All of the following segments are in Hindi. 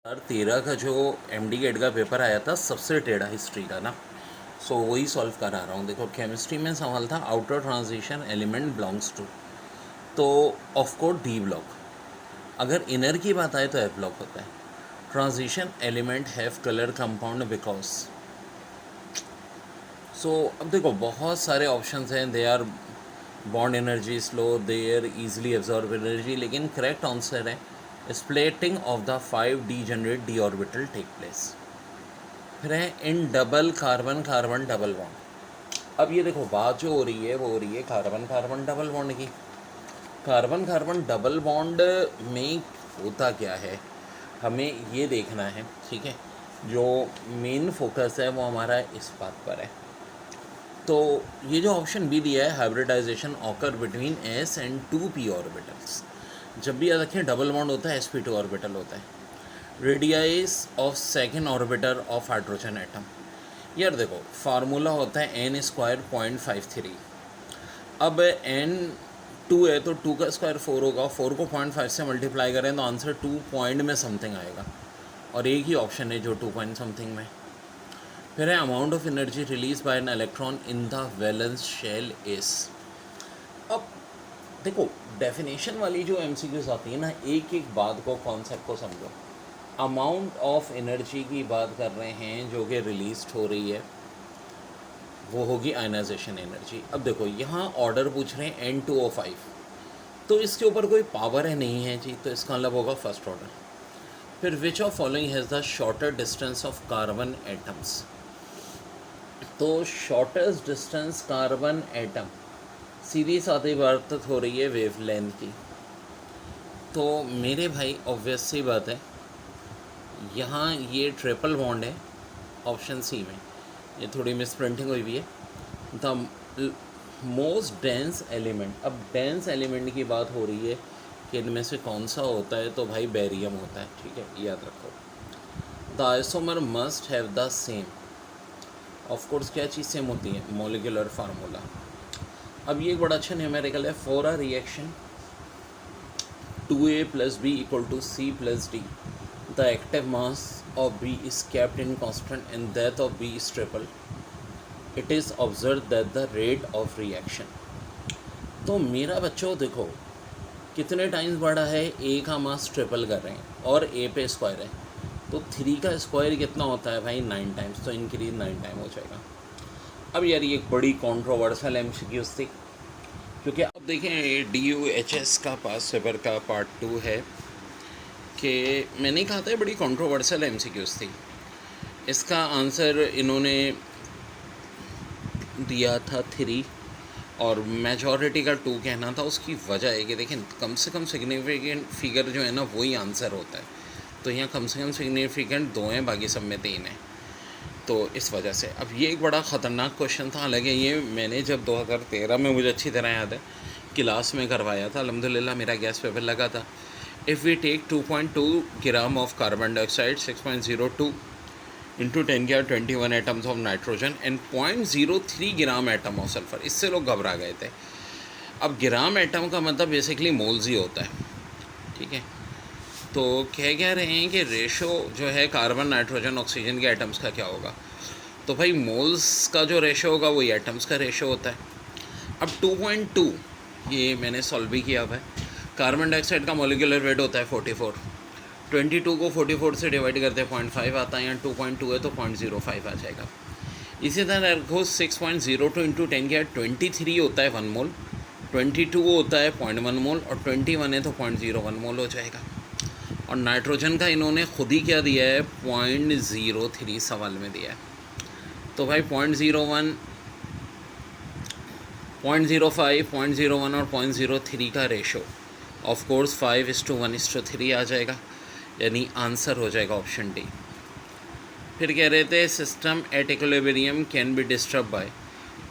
2013 का जो एमडी गेट का पेपर आया था सबसे टेढ़ा हिस्ट्री का ना। सो वही सॉल्व करा रहा हूँ। देखो केमिस्ट्री में सवाल था outer transition element belongs to, तो ऑफ कोर्स डी ब्लॉक। अगर इनर की बात आए तो एफ ब्लॉक होता है। Transition element have colour compound because. So अब देखो बहुत सारे ऑप्शंस हैं। They are bond energy slow, they are easily absorb energy, लेकिन करेक्ट आंसर है splitting of the 5d generate D orbital take place. फिर है in double carbon carbon double bond. अब ये देखो बात जो हो रही है वो हो रही है कार्बन कार्बन डबल बॉन्ड की। कार्बन कार्बन डबल बॉन्ड में होता क्या है हमें ये देखना है, ठीक है। जो मेन फोकस है वो हमारा इस बात पर है। तो ये जो ऑप्शन बी दिया है hybridization occur between s and 2p orbitals. जब भी याद रखें डबल बॉन्ड होता है sp2 ऑर्बिटल होता है। Radius of second orbiter of hydrogen atom. यार देखो फार्मूला होता है n स्क्वायर 0.53। अब n 2 है तो 2 का स्क्वायर 4 होगा, 4 को 0.5 से मल्टीप्लाई करें तो आंसर 2 पॉइंट में समथिंग आएगा, और एक ही ऑप्शन है जो 2 पॉइंट समथिंग में। फिर है amount of energy release by an electron in the valence shell is. अब देखो डेफिनेशन वाली जो एमसीक्यूज आती है ना, एक एक बात को कॉन्सेप्ट को समझो। अमाउंट ऑफ एनर्जी की बात कर रहे हैं जो कि रिलीज हो रही है, वो होगी आयनाइजेशन एनर्जी। अब देखो यहाँ ऑर्डर पूछ रहे हैं N2O5, तो इसके ऊपर कोई पावर है नहीं है जी, तो इसका मतलब होगा फर्स्ट ऑर्डर। फिर which of following has the shorter distance of carbon atoms. तो शॉर्टेस्ट डिस्टेंस कार्बन एटम सीधी साधी बात हो रही है वेव लेंथ की। तो मेरे भाई ऑब्वियस सी बात है यहाँ ये ट्रिपल बॉन्ड है ऑप्शन सी में। ये थोड़ी मिस प्रिंटिंग हुई भी है। द मोस्ट डेंस एलिमेंट, अब डेंस एलिमेंट की बात हो रही है कि इनमें से कौन सा होता है, तो भाई बेरियम होता है, ठीक है, याद रखो। The isomer must have the same, of course क्या चीज़ सेम होती है, मॉलिक्यूलर फार्मूला। अब ये एक बड़ा अच्छा न्यूमेरिकल है। For a reaction 2a + b = c + d, the active mass of B is kept in constant and that of B is triple. It is observed that the rate of reaction। तो मेरा बच्चों देखो कितने टाइम्स बढ़ा है, ए का मास ट्रिपल कर रहे हैं और ए पे स्क्वायर है, तो 3 का स्क्वायर कितना होता है भाई 9 टाइम्स, तो इंक्रीज 9 टाइम हो जाएगा। अब यार ये एक बड़ी कॉन्ट्रोवर्शियल एमसीक्यूज थी, क्योंकि अब देखें DUHS का पास पेपर का पार्ट 2 है कि मैंने कहा था बड़ी कॉन्ट्रोवर्शियल एमसीक्यूज थी। इसका आंसर इन्होंने दिया था 3 और मेजॉरिटी का 2 कहना था। उसकी वजह है कि देखें कम से कम सिग्निफिकेंट फिगर जो है ना वही आंसर होता है, तो यहाँ कम से कम सिग्निफिकेंट 2 हैं, बाकी सब में 3 हैं, तो इस वजह से। अब ये एक बड़ा ख़तरनाक क्वेश्चन था, हालांकि ये मैंने जब 2013 में, मुझे अच्छी तरह याद है, क्लास में करवाया था, अल्हम्दुलिल्लाह मेरा गैस पेपर लगा था। If we take 2.2 gram of carbon dioxide, 6.02 into 10⁻21 atoms of nitrogen and 0.03 gram atom of sulphur, इससे लोग घबरा गए थे। अब ग्राम एटम का मतलब बेसिकली मोल्स ही होता है, ठीक है। तो कह रहे हैं कि रेशो जो है कार्बन नाइट्रोजन ऑक्सीजन के एटम्स का क्या होगा, तो भाई मोल्स का जो रेशो होगा वही एटम्स का रेशो होता है। अब 2.2 ये मैंने सॉल्व भी किया हुआ है। कार्बन डाइऑक्साइड का मॉलिक्यूलर वेट होता है 44, 22 को 44 से डिवाइड करते हैं 0.5 आता है, यहाँ 2.2 है तो 0.05 आ जाएगा। इसी तरह रखो 6.02 इंटू 10⁻23 होता है 1 मोल, 22 होता है 0.1 मोल और 21 है तो 0.01 मोल हो जाएगा। और नाइट्रोजन का इन्होंने खुद ही क्या दिया है 0.03 सवाल में दिया है, तो भाई 0.01, 0.05, 0.01 और 0.03 का रेशो ऑफ कोर्स 5:1:3 आ जाएगा, यानी आंसर हो जाएगा ऑप्शन डी। फिर कह रहे थे system at equilibrium can be disturb by,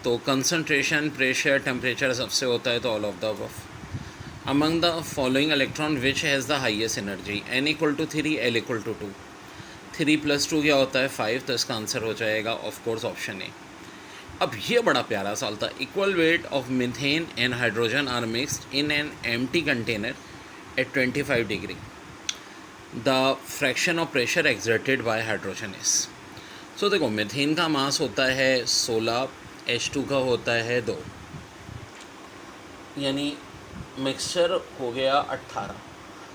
तो कंसंट्रेशन, प्रेशर, टेम्परेचर सबसे होता है, तो all of the above. Among the following electron which has the highest energy, n = 3, l = 2, 3 + 2 क्या होता है 5, तो इसका आंसर हो जाएगा ऑफ कोर्स ऑप्शन ए। अब ये बड़ा प्यारा सवाल था। Equal weight of methane and hydrogen are mixed in an empty container at 25 degree. The fraction of pressure exerted by hydrogen is. So देखो, मीथेन का मास होता है 16, H2 का होता है 2, यानी मिक्सचर हो गया 18।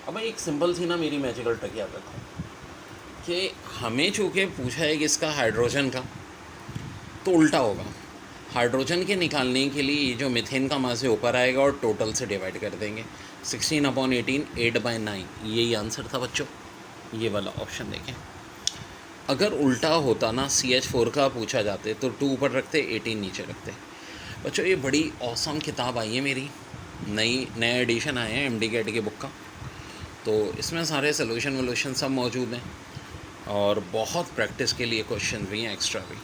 अब मैं एक सिंपल सी ना मेरी मैजिकल ट्रिक याद रखा कि हमें चूँकि पूछा है कि इसका हाइड्रोजन का, तो उल्टा होगा। हाइड्रोजन के निकालने के लिए ये जो मीथेन का मास है ऊपर आएगा और टोटल से डिवाइड कर देंगे। 16/18, 8/9, यही आंसर था बच्चों। ये वाला ऑप्शन देखें। अगर उल्टा होता ना, CH4 का पूछा जाते तो 2 ऊपर रखते, 18 नीचे रखते। बच्चों ये बड़ी औसम किताब आई है मेरी, नए एडिशन आए हैं MD कैट की बुक का। तो इसमें सारे सोल्यूशन वोल्यूशन सब मौजूद हैं और बहुत प्रैक्टिस के लिए क्वेश्चन भी हैं, एक्स्ट्रा भी।